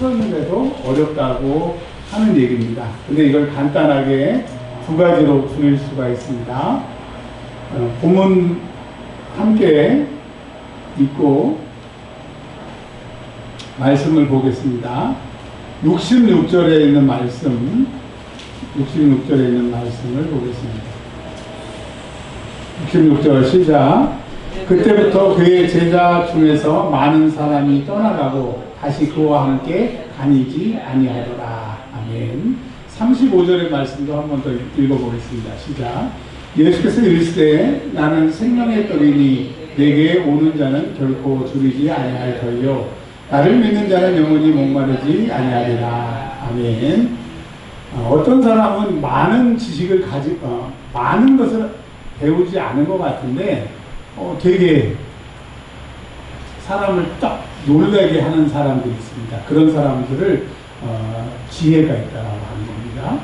풀었는데도 어렵다고 하는 얘기입니다. 근데 이걸 간단하게 두 가지로 줄일 수가 있습니다. 본문 함께 읽고 말씀을 보겠습니다. 66절에 있는 말씀, 66절에 있는 말씀을 보겠습니다. 66절 시작. 그때부터 그의 제자 중에서 많은 사람이 떠나가고 다시 그와 함께 다니지 아니하더라. 아멘. 35절의 말씀도 한 번 더 읽어보겠습니다. 시작. 예수께서 이르시되 나는 생명의 떡이니 내게 오는 자는 결코 줄이지 아니할 터이요 나를 믿는 자는 영원히 목마르지 아니하리라. 아멘. 어떤 사람은 많은 지식을 가지고 많은 것을 배우지 않은 것 같은데 되게 사람을 딱 놀라게 하는 사람들이 있습니다. 그런 사람들을 지혜가 있다라고 하는 겁니다.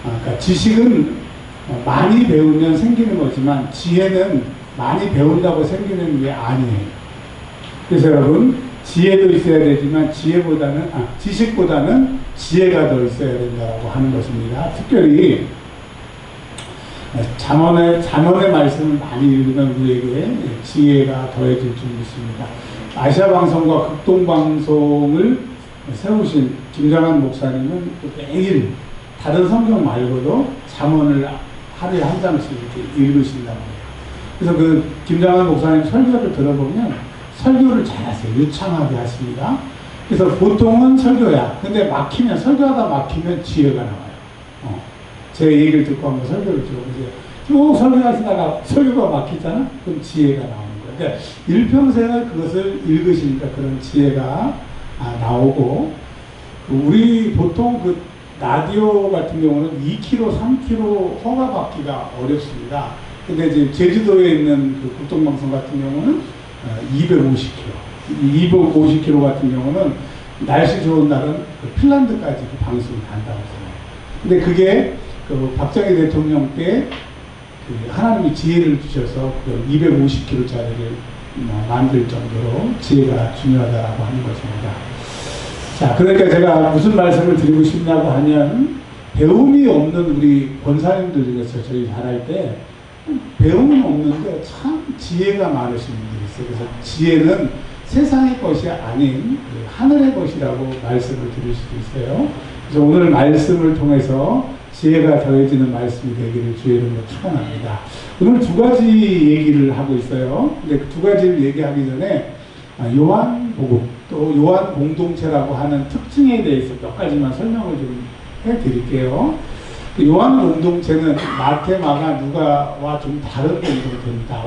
그러니까 지식은 많이 배우면 생기는 거지만 지혜는 많이 배운다고 생기는 게 아니에요. 그래서 여러분 지혜도 있어야 되지만 지식보다는 지혜가 더 있어야 된다고 하는 것입니다. 특별히 잠언의 말씀을 많이 읽으면 우리에게 지혜가 더해질 줄 믿습니다. 아시아 방송과 극동 방송을 세우신 김장한 목사님은 매일 다른 성경 말고도 잠언을 하루에 한 장씩 이렇게 읽으신다고 해요. 그래서 그 김장한 목사님 설교를 들어보면 설교를 잘하세요. 유창하게 하십니다. 그래서 보통은 설교야. 근데 설교하다 막히면 지혜가 나와요. 제 얘기를 듣고 한번 설교를 들어보세요. 쭉 설교하시다가 설교가 막히잖아? 그럼 지혜가 나오는 거예요. 그러니까 일평생을 그것을 읽으시니까 그런 지혜가 나오고, 우리 보통 그 라디오 같은 경우는 2km, 3km 허가받기가 어렵습니다. 근데 이제 제주도에 있는 그 국동방송 같은 경우는 250km. 250km 같은 경우는 날씨 좋은 날은 핀란드까지 그 방송이 간다고 해요. 근데 그게 그 박정희 대통령 때 그 하나님이 지혜를 주셔서 그 250km짜리를 만들 정도로 지혜가 중요하다라고 하는 것입니다. 자, 그러니까 제가 무슨 말씀을 드리고 싶냐고 하면, 배움이 없는 우리 권사님들 중에서 저희 잘할 때 배움은 없는데 참 지혜가 많으신 분들이 있어요. 그래서 지혜는 세상의 것이 아닌 하늘의 것이라고 말씀을 드릴 수도 있어요. 그래서 오늘 말씀을 통해서 지혜가 더해지는 말씀이 되기를 주의 이름으로 축원합니다. 오늘 두 가지 얘기를 하고 있어요. 근데 그 두 가지를 얘기하기 전에 요한복음 또 요한 공동체라고 하는 특징에 대해서 몇 가지만 설명을 좀 해드릴게요. 요한 공동체는 마태, 마가, 누가와 좀 다른 공동체입니다.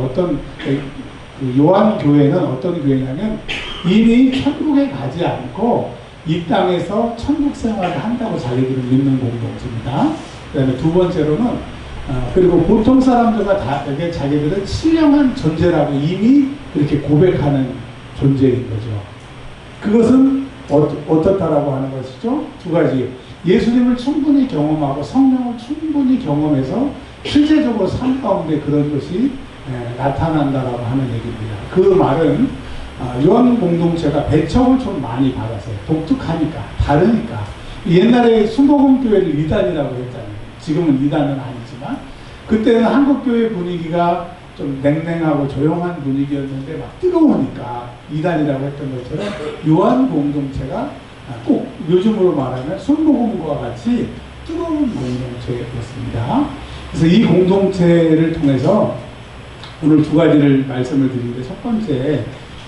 그 요한 교회는 어떤 교회냐면 이미 천국에 가지 않고 이 땅에서 천국 생활을 한다고 자기들은 믿는 공동체입니다. 그 다음에 두 번째로는 그리고 보통 사람들과 다르게 자기들은 신령한 존재라고 이미 그렇게 고백하는 존재인 거죠. 그것은 어떻다라고 하는 것이죠? 두 가지. 예수님을 충분히 경험하고 성령을 충분히 경험해서 실제적으로 삶 가운데 그런 것이 나타난다라고 하는 얘기입니다. 그 말은 요한 공동체가 배척을 좀 많이 받았어요. 독특하니까, 다르니까. 옛날에 순복음교회를 이단이라고 했잖아요. 지금은 이단은 아니지만 그때는 한국교회 분위기가 좀 냉랭하고 조용한 분위기였는데 막 뜨거우니까 이단이라고 했던 것처럼 요한 공동체가 꼭 요즘으로 말하면 순복음과 같이 뜨거운 공동체였습니다. 그래서 이 공동체를 통해서 오늘 두 가지를 말씀을 드리는데, 첫 번째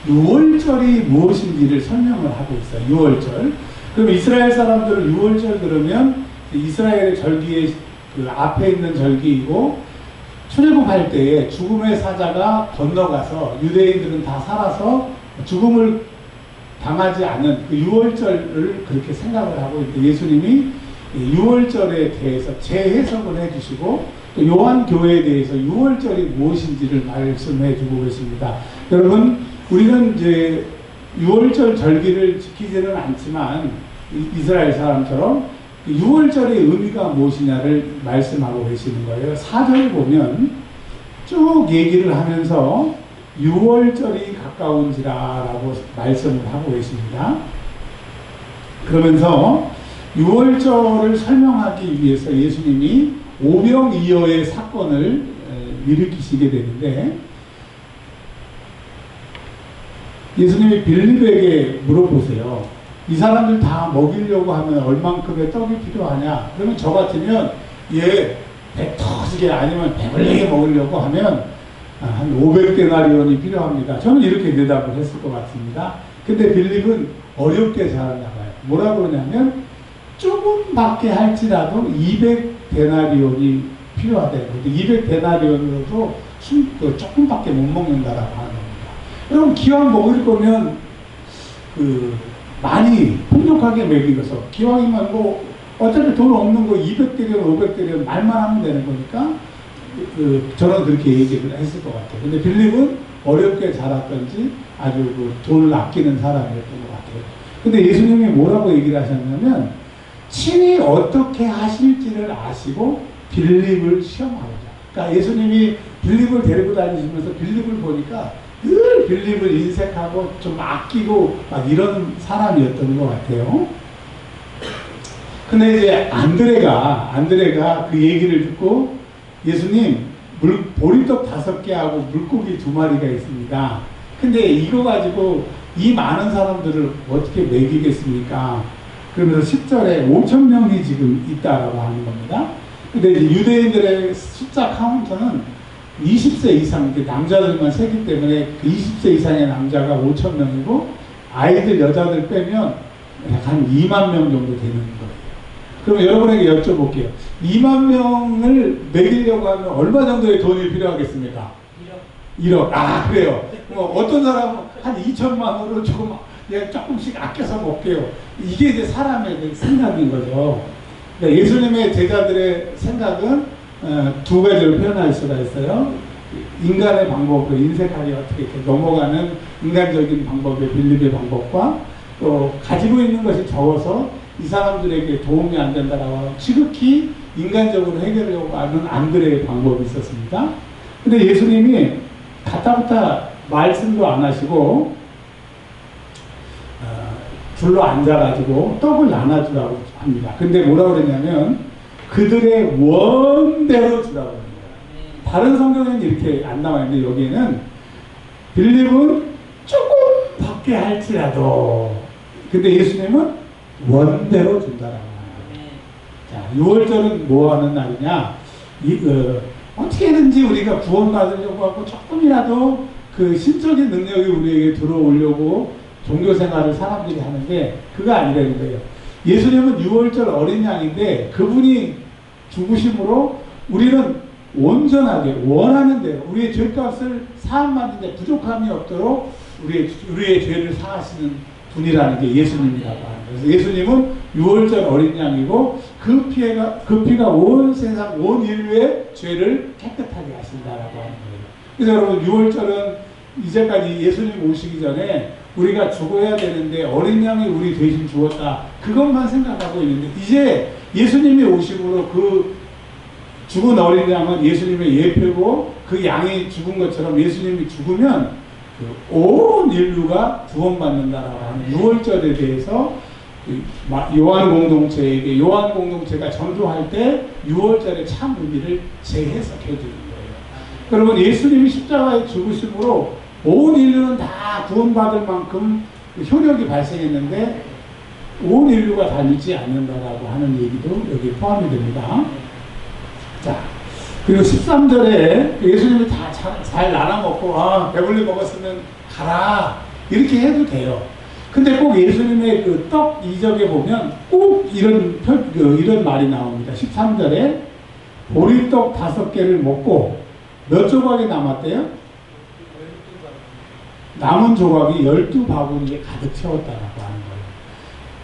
유월절이 무엇인지를 설명을 하고 있어요. 유월절. 그럼 이스라엘 사람들은 유월절 그러면 이스라엘의 절기의 그 앞에 있는 절기이고, 출애굽할 때에 죽음의 사자가 건너가서 유대인들은 다 살아서 죽음을 당하지 않은 그 유월절을 그렇게 생각을 하고 있는데, 예수님이 유월절에 대해서 재해석을 해주시고 또 요한교회에 대해서 유월절이 무엇인지를 말씀해 주고 계십니다. 여러분, 우리는 이제 유월절 절기를 지키지는 않지만 이스라엘 사람처럼 유월절의 의미가 무엇이냐를 말씀하고 계시는 거예요. 4절 보면 쭉 얘기를 하면서 유월절이 가까운지라라고 말씀을 하고 계십니다. 그러면서 유월절을 설명하기 위해서 예수님이 오병이어의 사건을 일으키시게 되는데, 예수님이 빌립에게 물어보세요. 이 사람들 다 먹이려고 하면 얼만큼의 떡이 필요하냐? 그러면 저 같으면 얘 배 터지게 아니면 배불리게 먹으려고 하면 한 500데나리온이 필요합니다. 저는 이렇게 대답을 했을 것 같습니다. 근데 빌립은 어렵게 잘하나 봐요. 뭐라 그러냐면 조금밖에 할지라도 200데나리온이 필요하대요. 근데 200데나리온으로도 조금밖에 못 먹는다라고 하는 겁니다. 그럼 기왕 먹을 거면 많이 풍족하게 먹이고서, 기왕이면 뭐 어차피 돈 없는 거 200대련 500대련 말만 하면 되는 거니까 저는 그렇게 얘기를 했을 것 같아요. 근데 빌립은 어렵게 자랐던지 아주 돈을 아끼는 사람이었던 것 같아요. 근데 예수님이 뭐라고 얘기를 하셨냐면, 친히 어떻게 하실지를 아시고 빌립을 시험하고자. 그러니까 예수님이 빌립을 데리고 다니시면서 빌립을 보니까 늘 빌립을 인색하고 좀 아끼고 막 이런 사람이었던 것 같아요. 근데 이제 안드레가 그 얘기를 듣고, 예수님, 보리떡 5개하고 물고기 2마리가 있습니다. 근데 이거 가지고 이 많은 사람들을 어떻게 먹이겠습니까? 그러면서 10절에 5,000명이 지금 있다라고 하는 겁니다. 근데 이제 유대인들의 숫자 카운터는 20세 이상, 남자들만 세기 때문에 그 20세 이상의 남자가 5,000명이고, 아이들, 여자들 빼면 약 한 2만 명 정도 되는 거예요. 그럼 여러분에게 여쭤볼게요. 2만 명을 먹이려고 하면 얼마 정도의 돈이 필요하겠습니까? 1억. 아, 그래요. 어떤 사람은 한 2천만으로 조금씩 아껴서 먹게요. 이게 이제 사람의 생각인 거죠. 그러니까 예수님의 제자들의 생각은 2가지로 표현할 수가 있어요. 인간의 방법으로 인색하게 어떻게 이렇게 넘어가는 인간적인 방법의 빌립의 방법과, 또 가지고 있는 것이 적어서 이 사람들에게 도움이 안 된다라고 하는 지극히 인간적으로 해결하려고 하는 안드레의 방법이 있었습니다. 근데 예수님이 가타부타 말씀도 안 하시고 둘러 앉아가지고 떡을 나눠주라고 합니다. 근데 뭐라고 그러냐면 그들의 원대로 주라고 합니다. 다른 성경에는 이렇게 안 나와 있는데 여기에는 빌립은 조금밖에 할지라도, 근데 예수님은 원대로 준다라고 합니다. 자, 6월절은 뭐 하는 날이냐? 어떻게든지 우리가 구원받으려고 하고 조금이라도 그 신적인 능력이 우리에게 들어오려고 종교생활을 사람들이 하는데 그거 아니라는 거예요. 예수님은 6월절 어린 양인데 그분이 죽으심으로 우리는 온전하게 원하는 대로 우리의 죄값을 사함받는데 부족함이 없도록 우리의 죄를 사하시는 분이라는 게 예수님이라고 하는 거예요. 그래서 예수님은 6월절 어린 양이고 그 피가 온 세상, 온 인류의 죄를 깨끗하게 하신다라고 하는 거예요. 그래서 여러분 6월절은 이제까지 예수님 오시기 전에 우리가 죽어야 되는데 어린 양이 우리 대신 죽었다, 그것만 생각하고 있는데 이제 예수님이 오심으로 그 죽은 어린 양은 예수님의 예표고, 그 양이 죽은 것처럼 예수님이 죽으면 온 인류가 구원받는다라고 하는 6월절에 대해서 요한 공동체가 전도할 때 6월절의 참 의미를 재해석해 주는 거예요. 그러면 예수님이 십자가에 죽으심으로 온 인류는 다 구원받을 만큼 효력이 발생했는데 온 인류가 다 믿지 않는다라고 하는 얘기도 여기 포함이 됩니다. 자, 그리고 13절에 예수님이 다 잘 나눠 먹고 배불리 먹었으면 가라 이렇게 해도 돼요. 근데 꼭 예수님의 그 떡 이적에 보면 꼭 이런 말이 나옵니다. 13절에 보리떡 5개를 먹고 몇 조각이 남았대요? 남은 조각이 12바구니에 가득 채웠다라고 하는 거예요.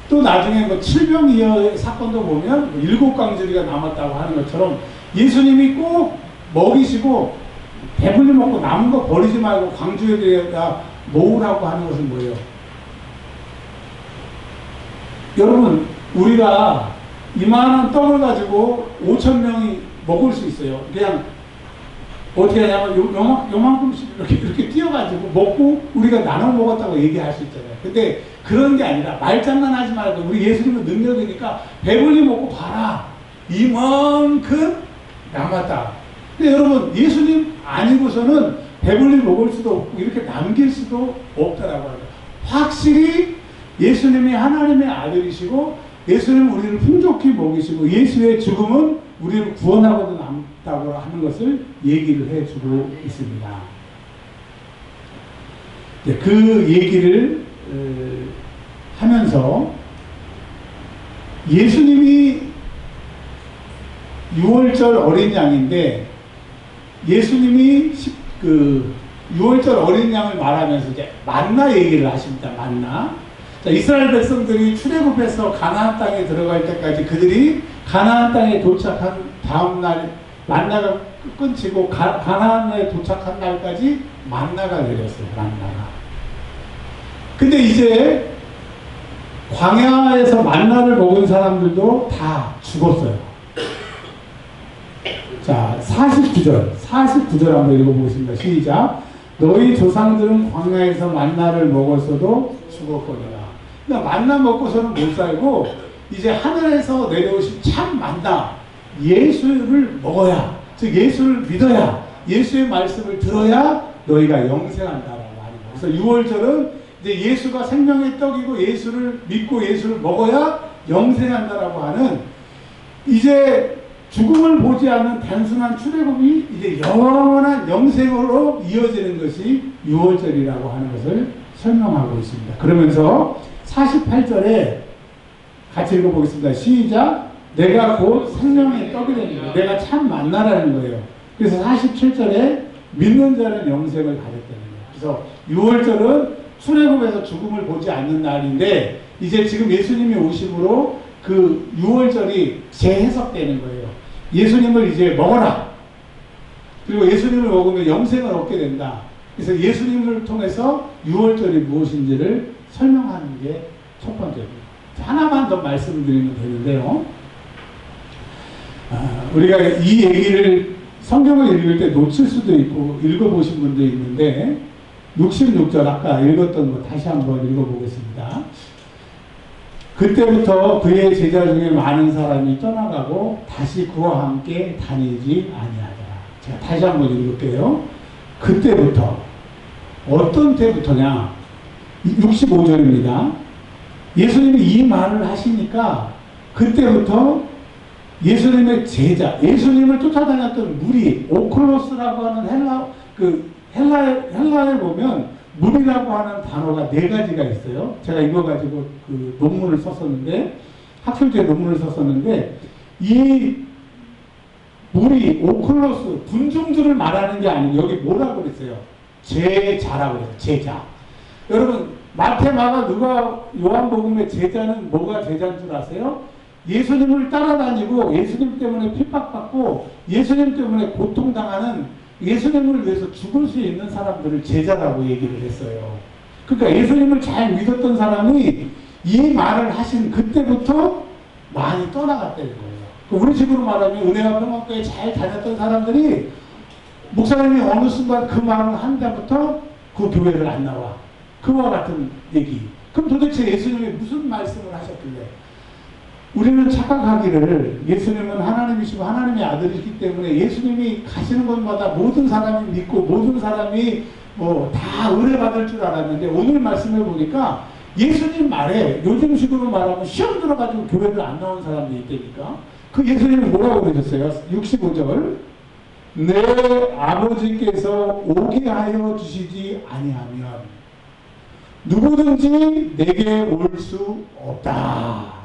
또 나중에 뭐 칠병이어 사건도 보면 7강줄이가 남았다고 하는 것처럼 예수님이 꼭 먹이시고 배불리 먹고 남은 거 버리지 말고 광주에다가 모으라고 하는 것은 뭐예요? 여러분, 우리가 이만한 떡을 가지고 5,000명이 먹을 수 있어요. 그냥 어떻게 하냐면 요만큼씩 이렇게 띄어가지고 먹고 우리가 나눠 먹었다고 얘기할 수 있잖아요. 근데 그런 게 아니라 말장난하지 말고 우리 예수님은 능력이니까 배불리 먹고 봐라. 이만큼 남았다. 근데 여러분 예수님 아니고서는 배불리 먹을 수도 없고 이렇게 남길 수도 없다라고 합니다. 확실히 예수님이 하나님의 아들이시고 예수님은 우리를 풍족히 먹이시고 예수의 죽음은 우리를 구원하고도 남다고 하는 것을 얘기를 해주고 있습니다. 그 얘기를 하면서 예수님이 6월절 어린 양인데 예수님이 그 6월절 어린 양을 말하면서 이제 만나 얘기를 하십니다. 만나. 자, 이스라엘 백성들이 출애굽해서 가나안 땅에 들어갈 때까지 그들이 가나안 땅에 도착한 다음 날 만나가 끊치고 가나안에 도착한 날까지 만나가 내렸어요. 만나가. 근데 이제 광야에서 만나를 먹은 사람들도 다 죽었어요. 자, 49절 한번 읽어보겠습니다. 시작. 너희 조상들은 광야에서 만나를 먹었어도 죽었거니와. 그러니까 만나 먹고서는 못 살고 이제 하늘에서 내려오신 참 만나 예수를 먹어야, 즉 예수를 믿어야, 예수의 말씀을 들어야 너희가 영생한다라고 하는 거예요. 그래서 6월절은 이제 예수가 생명의 떡이고 예수를 믿고 예수를 먹어야 영생한다라고 하는, 이제 죽음을 보지 않는 단순한 출애굽이 이제 영원한 영생으로 이어지는 것이 6월절이라고 하는 것을 설명하고 있습니다. 그러면서 48절에 같이 읽어보겠습니다. 시작. 내가 곧 생명의 떡이 됩니다. 내가 참 만나라는 거예요. 그래서 47절에 믿는 자는 영생을 가졌다는 거예요. 그래서 6월절은 출애굽에서 죽음을 보지 않는 날인데 이제 지금 예수님이 오심으로 그 6월절이 재해석되는 거예요. 예수님을 이제 먹어라. 그리고 예수님을 먹으면 영생을 얻게 된다. 그래서 예수님을 통해서 6월절이 무엇인지를 설명하는 게 첫 번째입니다. 하나만 더 말씀드리면 되는데요. 우리가 이 얘기를 성경을 읽을 때 놓칠 수도 있고 읽어보신 분도 있는데 66절 아까 읽었던 거 다시 한번 읽어보겠습니다. 그때부터 그의 제자 중에 많은 사람이 떠나가고 다시 그와 함께 다니지 아니하더라. 제가 다시 한번 읽을게요. 그때부터 어떤 때부터냐? 65절입니다. 예수님이 이 말을 하시니까 그때부터 예수님의 제자, 예수님을 쫓아다녔던 무리, 오클로스라고 하는 헬라에 보면 무리라고 하는 단어가 4가지가 있어요. 제가 이거 가지고 그 논문을 썼었는데, 학술제 논문을 썼었는데, 이 무리, 오클로스, 군중들을 말하는 게 아니고, 여기 뭐라고 그랬어요? 제자라고 그랬어요. 제자. 여러분, 마태, 마가, 누가, 요한복음의 제자는 뭐가 제자인 줄 아세요? 예수님을 따라다니고, 예수님 때문에 핍박받고, 예수님 때문에 고통당하는, 예수님을 위해서 죽을 수 있는 사람들을 제자라고 얘기를 했어요. 그러니까 예수님을 잘 믿었던 사람이 이 말을 하신 그때부터 많이 떠나갔다는 거예요. 우리 식으로 말하면 은혜와 평화교회 잘 다녔던 사람들이 목사님이 어느 순간 그 말을 한 다음부터 그 교회를 안 나와. 그와 같은 얘기. 그럼 도대체 예수님이 무슨 말씀을 하셨길래? 우리는 착각하기를 예수님은 하나님이시고 하나님의 아들이기 때문에 예수님이 가시는 곳마다 모든 사람이 믿고 모든 사람이 다 은혜받을 줄 알았는데 오늘 말씀을 보니까 예수님 말에 요즘식으로 말하면 시험 들어가지고 교회를 안 나온 사람들이 있다니까. 그 예수님은 뭐라고 그러셨어요? 65절. 내 아버지께서 오게 하여 주시지 아니하면 누구든지 내게 올 수 없다.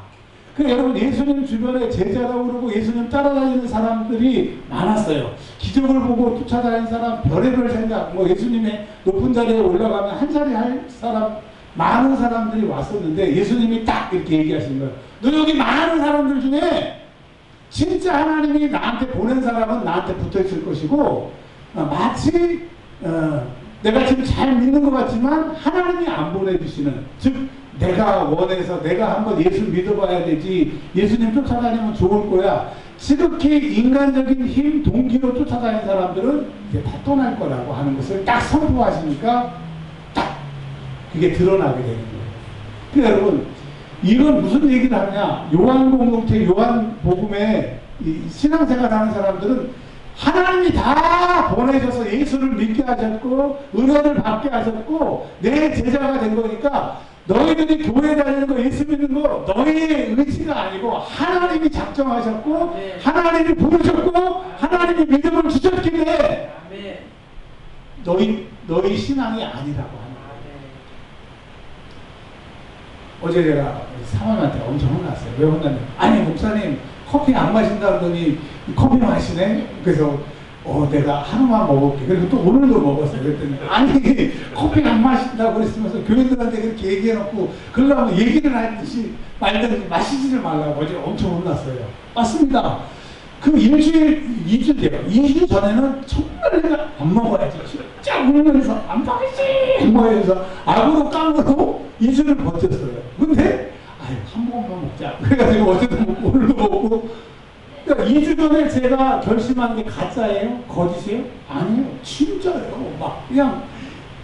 여러분, 예수님 주변에 제자라고 그러고 예수님 따라다니는 사람들이 많았어요. 기적을 보고 쫓아다니는 사람, 별의별 생각, 예수님의 높은 자리에 올라가면 한 자리 할 사람, 많은 사람들이 왔었는데 예수님이 딱 이렇게 얘기하시는 거예요. 너 여기 많은 사람들 중에 진짜 하나님이 나한테 보낸 사람은 나한테 붙어 있을 것이고, 마치 내가 지금 잘 믿는 것 같지만 하나님이 안 보내주시는, 즉 내가 원해서 내가 한번 예수 믿어봐야 되지, 예수님 쫓아다니면 좋을 거야, 지극히 인간적인 힘, 동기로 쫓아다니는 사람들은 이제 다 떠날 거라고 하는 것을 딱 선포하시니까 딱 그게 드러나게 되는 거예요. 그러니까 여러분, 이건 무슨 얘기를 하냐? 요한 공동체, 요한 복음에 이 신앙생활 하는 사람들은 하나님이 다 보내셔서 예수를 믿게 하셨고 은혜를 받게 하셨고 내 제자가 된 거니까 너희들이 교회 다니는 거, 예수 믿는 거 너희의 의지가 아니고 하나님이 작정하셨고 네. 하나님이 부르셨고 하나님이 믿음을 주셨기에 너희 신앙이 아니라고 하는 거예요. 어제 제가 사모님한테 엄청 혼났어요. 왜 혼났냐? 아니 목사님 커피 안 마신다 그러더니 커피 마시네? 그래서 내가 하루만 먹을게. 그리고 또 오늘도 먹었어요. 그랬더니 아니 커피 안 마신다고 그랬으면서 교인들한테 그렇게 얘기해놓고 그러려면 얘기를 하듯이 말든지 마시지를 말라고 어제 엄청 혼났어요. 맞습니다. 그 일주일, 2주 돼요. 2주 전에는 정말 내가 안 먹어야지. 진짜 울면서 안 먹이지! 먹으면서 악으로 깡으로 2주를 버텼어요. 근데 아유 한 번만 먹자. 그래가지고 어제도 먹고 오늘도 먹고. 그러니까 2주 전에 제가 결심한 게 가짜예요? 거짓이에요? 아니에요. 진짜예요. 막 그냥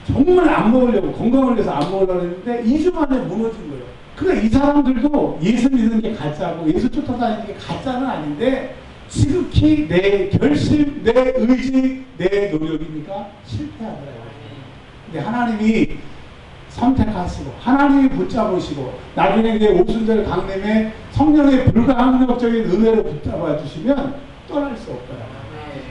정말 안 먹으려고 건강을 위해서 안 먹으려고 했는데 2주 만에 무너진 거예요. 그러니까 이 사람들도 예수 믿는 게 가짜고 예수 쫓아다니는 게 가짜는 아닌데 지극히 내 결심, 내 의지, 내 노력이니까 실패하더라고요. 근데 하나님이 선택하시고 하나님이 붙잡으시고 나중에 이제 오순절 강림에 성령의 불가항력적인 은혜로 붙잡아 주시면 떠날 수 없더라고요.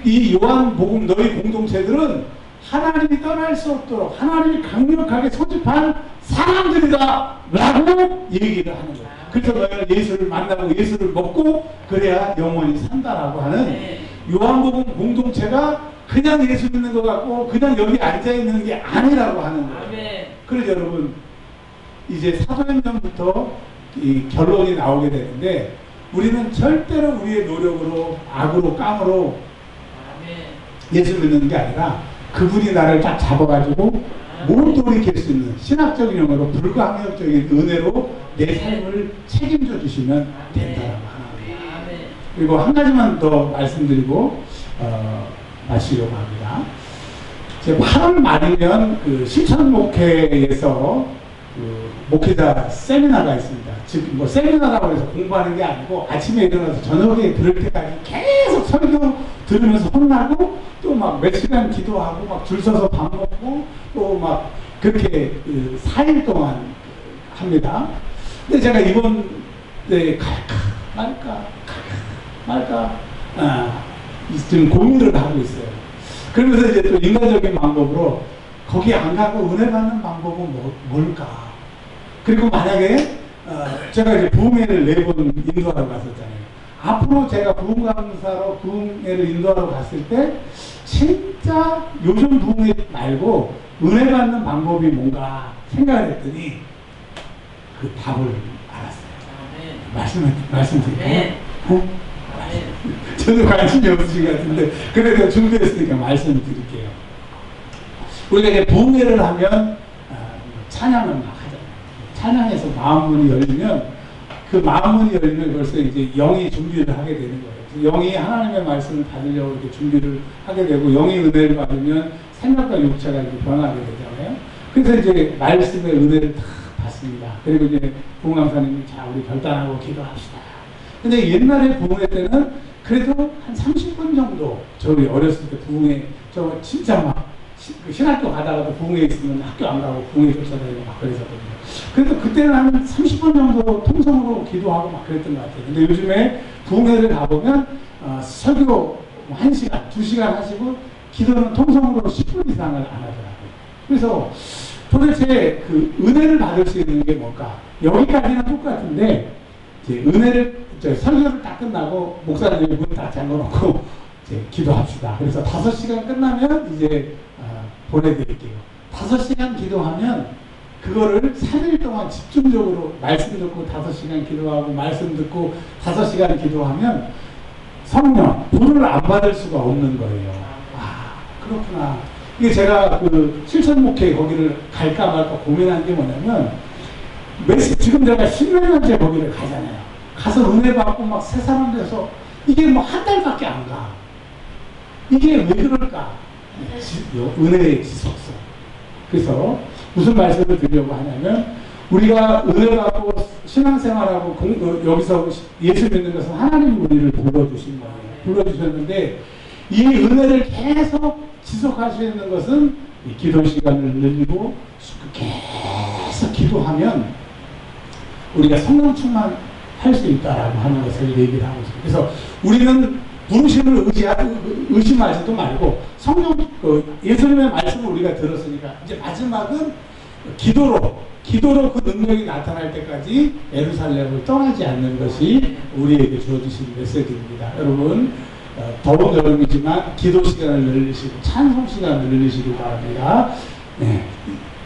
이 요한복음 너희 공동체들은 하나님이 떠날 수 없도록 하나님이 강력하게 소집한 사람들이다 라고 얘기를 하는 거예요. 그래서 너희는 예수를 만나고 예수를 먹고 그래야 영원히 산다라고 하는 요한복음 공동체가 그냥 예수 믿는 것 같고 그냥 여기 앉아있는 게 아니라고 하는 거예요. 그래서 여러분 이제 사도행전부터 이 결론이 나오게 되는데 우리는 절대로 우리의 노력으로 악으로 깡으로 예수 믿는 게 아니라 그분이 나를 딱 잡아가지고 못 돌이킬 수 있는 신학적인 용어로 불가항력적인 은혜로 내 삶을 책임져 주시면 된다라고 하는 거예요. 그리고 한 가지만 더 말씀드리고 마치려고 합니다. 제가 8월 말이면 그 실천목회에서 그 목회자 세미나가 있습니다. 즉 뭐 세미나라고 해서 공부하는 게 아니고 아침에 일어나서 저녁에 들을 때까지 계속 설교 들으면서 혼나고 또 막 몇 시간 기도하고 막 줄 서서 밥 먹고 또 막 그렇게 4일 동안 합니다. 근데 제가 이번 갈까 말까 지금 고민을 하고 있어요. 그러면서 이제 또 인간적인 방법으로 거기 안 가고 은혜 받는 방법은 뭘까? 그리고 만약에 제가 이제 부흥회를 4번 인도하러 갔었잖아요. 앞으로 제가 부흥 강사로 부흥회를 인도하러 갔을 때 진짜 요즘 부흥회 말고 은혜 받는 방법이 뭔가 생각을 했더니 그 답을 알았어요. 말씀드릴까요? 저도 관심이 없으신 것 같은데 그래도 준비했으니까 말씀드릴게요. 우리가 이제 부흥회를 하면 찬양을 막 하잖아요. 찬양에서 마음문이 열리면 그 마음문이 열리면 벌써 이제 영이 준비를 하게 되는 거예요. 영이 하나님의 말씀을 받으려고 이렇게 준비를 하게 되고 영이 은혜를 받으면 생각과 육체가 이렇게 변하게 되잖아요. 그래서 이제 말씀의 은혜를 다 받습니다. 그리고 이제 부흥 강사님이 자 우리 결단하고 기도합시다. 근데 옛날에 부흥회 때는 그래도 한 30분 정도 저희 어렸을 때 부흥회 저 진짜 막 신학교 가다가도 부흥회 있으면 학교 안 가고 부흥회 쫓아다니고 막 그랬었거든요. 그래도 그때는 한 30분 정도 통성으로 기도하고 막 그랬던 것 같아요. 근데 요즘에 부흥회를 가보면 설교 1시간, 2시간 하시고 기도는 통성으로 10분 이상을 안 하더라고요. 그래서 도대체 그 은혜를 받을 수 있는 게 뭘까? 여기까지는 똑같은데 이제 은혜를 설교를 딱 끝나고 목사님이 문 딱 잠궈놓고 이제 기도합시다. 그래서 5시간 끝나면 이제 보내드릴게요. 5시간 기도하면 그거를 3일 동안 집중적으로 말씀 듣고 5시간 기도하고 말씀 듣고 5시간 기도하면 성령, 불을 안 받을 수가 없는 거예요. 아, 그렇구나. 이게 제가 그 실천목회 거기를 갈까 말까 고민한 게 뭐냐면 지금 제가 10몇 년째 거기를 가잖아요. 가서 은혜 받고 막 새 사람 돼서 이게 뭐 한 달밖에 안 가. 이게 왜 그럴까? 은혜의 지속성. 그래서 무슨 말씀을 드리려고 하냐면 우리가 은혜 받고 신앙생활하고 여기서 예수 믿는 것은 하나님이 우리를 불러주신 거예요. 불러주셨는데 이 은혜를 계속 지속하시는 것은 이 기도 시간을 늘리고 계속 기도하면 우리가 성령 충만할 수 있다라고 하는 것을 얘기를 하고 있어요. 그래서 우리는 부르심을 의심하지도 말고 성령 예수님의 말씀을 우리가 들었으니까 이제 마지막은 기도로 그 능력이 나타날 때까지 예루살렘을 떠나지 않는 것이 우리에게 주어주신 메시지입니다. 여러분 더운 여름이지만 기도 시간을 늘리시고 찬송 시간을 늘리시기 바랍니다. 네,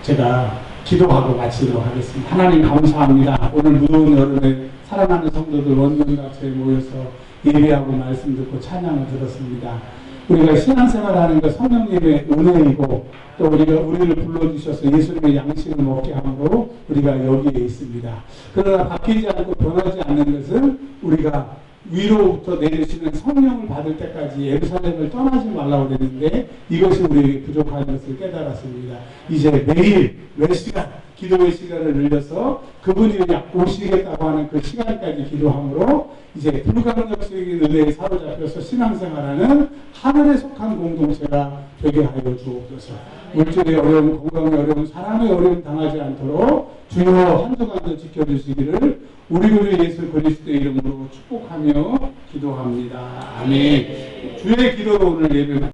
제가 기도하고 마치도록 하겠습니다. 하나님 감사합니다. 오늘 무더운 여름에 사랑하는 성도들 원년같이 모여서 예배하고 말씀 듣고 찬양을 들었습니다. 우리가 신앙생활하는 것 성령님의 은혜이고 또 우리를 불러주셔서 예수님의 양식을 먹게 함으로 우리가 여기에 있습니다. 그러나 바뀌지 않고 변하지 않는 것은 우리가 위로부터 내리시는 성령을 받을 때까지 예루살렘을 떠나지 말라고 그랬는데 이것이 우리에게 부족한 것을 깨달았습니다. 이제 매일 몇 시간 기도의 시간을 늘려서 그분이 오시겠다고 하는 그 시간까지 기도함으로 이제 불가능적인 은혜에 사로잡혀서 신앙생활하는 하늘에 속한 공동체가 되게 하여 주옵소서. 물질의 어려움, 건강의 어려움, 사람의 어려움 당하지 않도록 주여 한 주간도 지켜주시기를 우리 주 예수 그리스도의 이름으로 축복하며 기도합니다. 아멘. 주의 기도로 오늘 예배